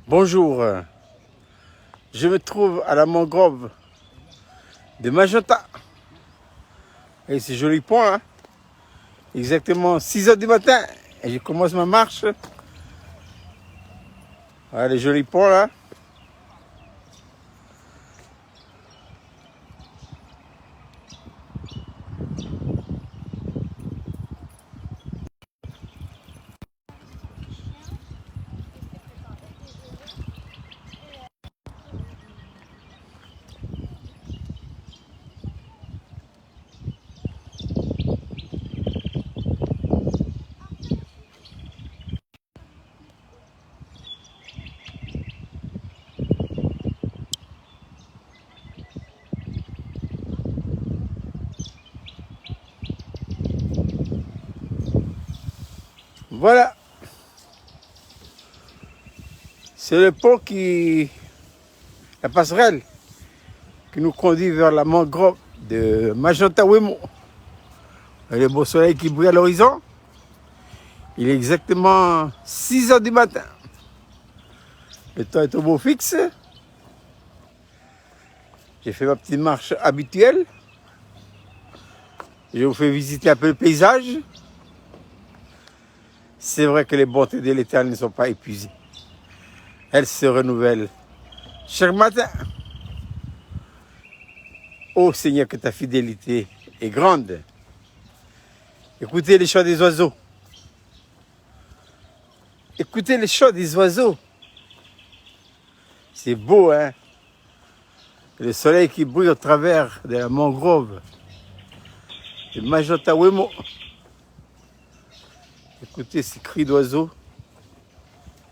Bonjour, je me trouve à la mangrove de Magenta. Et c'est joli point, hein? Exactement 6 h du matin. Et je commence ma marche. Voilà les jolis ponts là. Voilà. C'est le pont la passerelle qui nous conduit vers la mangrove de Magenta Wemo. Le beau soleil qui brille à l'horizon. Il est exactement 6 h du matin. Le temps est au beau fixe. J'ai fait ma petite marche habituelle. Je vous fais visiter un peu le paysage. C'est vrai que les bontés de l'Éternel ne sont pas épuisées. Elles se renouvellent chaque matin. Ô Seigneur, que ta fidélité est grande. Écoutez les chants des oiseaux. Écoutez les chants des oiseaux. C'est beau, hein? Le soleil qui brille au travers de la mangrove de Magenta Wemo. Écoutez ces cris d'oiseaux.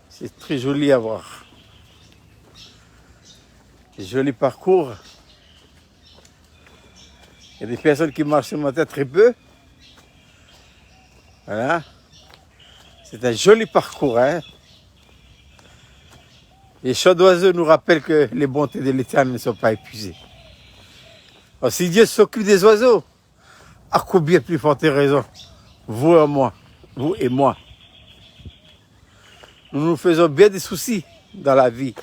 C'est très joli à voir. Joli parcours. Il y a des personnes qui marchent ce matin très peu. Voilà. C'est un joli parcours, hein? Les chants d'oiseaux nous rappellent que les bontés de l'Éternel ne sont pas épuisées. Alors, si Dieu s'occupe des oiseaux, à combien plus forte raison, vous et moi, vous et moi. Nous nous faisons bien des soucis dans la vie.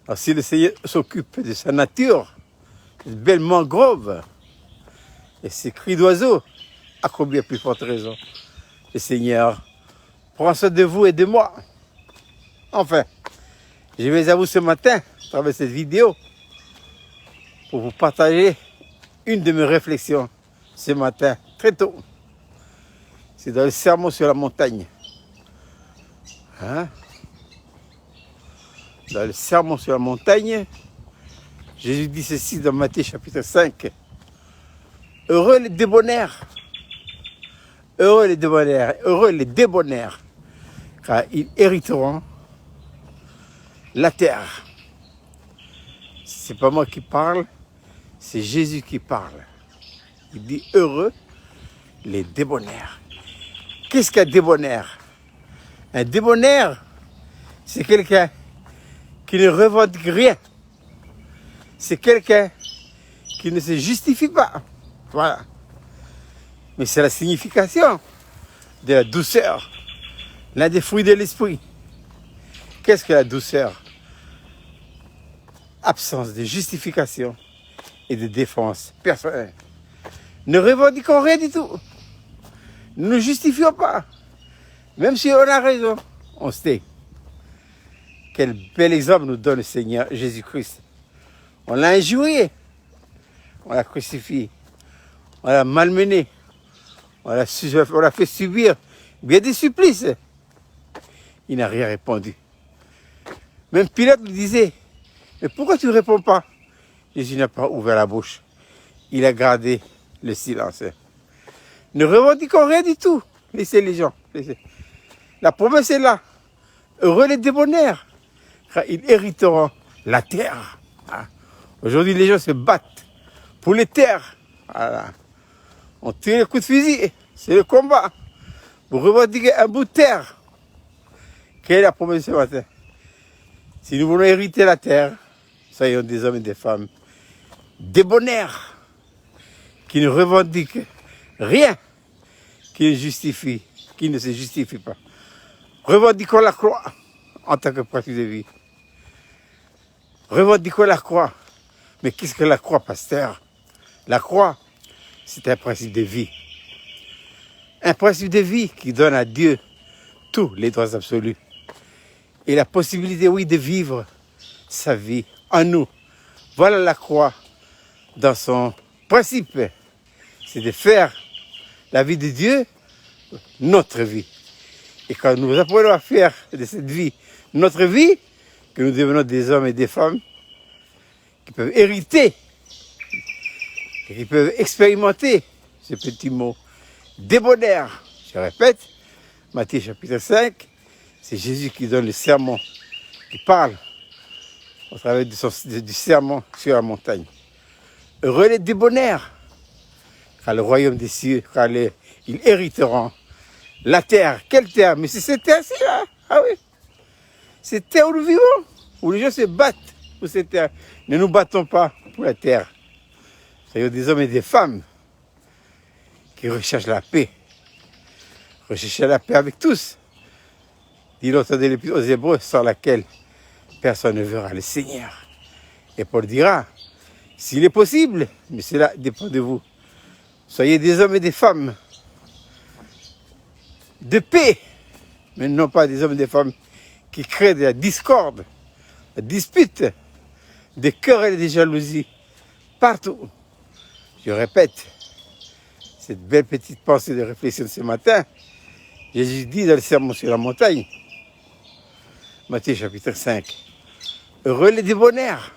Alors, si le Seigneur s'occupe de sa nature, une belle mangrove et ses cris d'oiseaux, à combien plus forte raison, le Seigneur prend soin de vous et de moi. Enfin, je vais à vous ce matin, à travers cette vidéo, pour vous partager une de mes réflexions ce matin, très tôt. C'est dans le sermon sur la montagne. Hein? Dans le sermon sur la montagne, Jésus dit ceci dans Matthieu chapitre 5. Heureux les débonnaires. Heureux les débonnaires. Heureux les débonnaires. Car ils hériteront la terre. C'est pas moi qui parle, c'est Jésus qui parle. Il dit heureux les débonnaires. Qu'est-ce qu'un débonnaire? Un débonnaire, c'est quelqu'un qui ne revendique rien. C'est quelqu'un qui ne se justifie pas. Voilà. Mais c'est la signification de la douceur. L'un des fruits de l'esprit. Qu'est-ce que la douceur? Absence de justification et de défense personnelle. Ne revendiquons rien du tout. Ne nous justifions pas. Même si on a raison, on se tait. Quel bel exemple nous donne le Seigneur Jésus-Christ. On l'a injurié. On l'a crucifié. On l'a malmené. On l'a fait subir bien des supplices. Il n'a rien répondu. Même Pilate lui disait, mais pourquoi tu ne réponds pas? Jésus n'a pas ouvert la bouche. Il a gardé le silence. Ne revendiquons rien du tout. Laissez les gens. Laissez. La promesse est là. Heureux les débonnaires, car ils hériteront la terre. Aujourd'hui, les gens se battent pour les terres. Voilà. On tire les coups de fusil. C'est le combat. Vous revendiquez un bout de terre. Quelle est la promesse ce matin? Si nous voulons hériter la terre, soyons des hommes et des femmes débonnaires, qui ne revendiquent rien, qui ne se justifient pas. Revendiquons la croix en tant que principe de vie. Revendiquons la croix. Mais qu'est-ce que la croix, pasteur? La croix, c'est un principe de vie. Un principe de vie qui donne à Dieu tous les droits absolus. Et la possibilité, oui, de vivre sa vie en nous. Voilà la croix dans son principe. C'est de faire la vie de Dieu notre vie. Et quand nous apprenons à faire de cette vie notre vie, que nous devenons des hommes et des femmes qui peuvent hériter et qui peuvent expérimenter ce petit mot débonnaire. Je répète, Matthieu chapitre 5, c'est Jésus qui donne le sermon, qui parle au travers du sermon sur la montagne. Heureux les débonnaires, car le royaume des cieux, car ils hériteront la terre. Quelle terre? Mais c'est cette terre-ci là. Ah oui. C'est terre où nous vivons, où les gens se battent pour cette terre. Ne nous battons pas pour la terre. Soyons des hommes et des femmes qui recherchent la paix. Rechercher la paix avec tous. Dit l'auteur de l'Épître aux Hébreux, sans laquelle personne ne verra le Seigneur. Et Paul dira, s'il est possible, mais cela dépend de vous, soyez des hommes et des femmes de paix, mais non pas des hommes et des femmes qui créent de la discorde, la dispute, des querelles et des jalousies partout. Je répète, cette belle petite pensée de réflexion de ce matin, Jésus dit dans le sermon sur la montagne, Matthieu chapitre 5, heureux les débonnaires,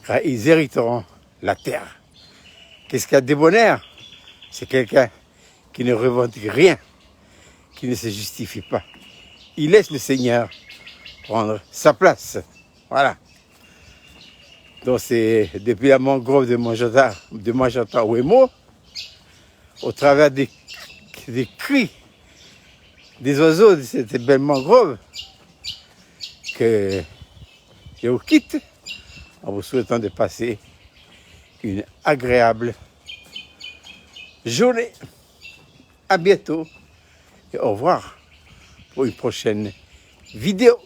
car ils hériteront la terre. Qu'est-ce qu'un débonnaire? C'est quelqu'un qui ne revendique rien, qui ne se justifie pas. Il laisse le Seigneur prendre sa place. Voilà. Donc c'est depuis la mangrove de Manjata Ouemo, au travers des cris des oiseaux de cette belle mangrove, que je vous quitte en vous souhaitant de passer une agréable journée. À bientôt et au revoir pour une prochaine vidéo.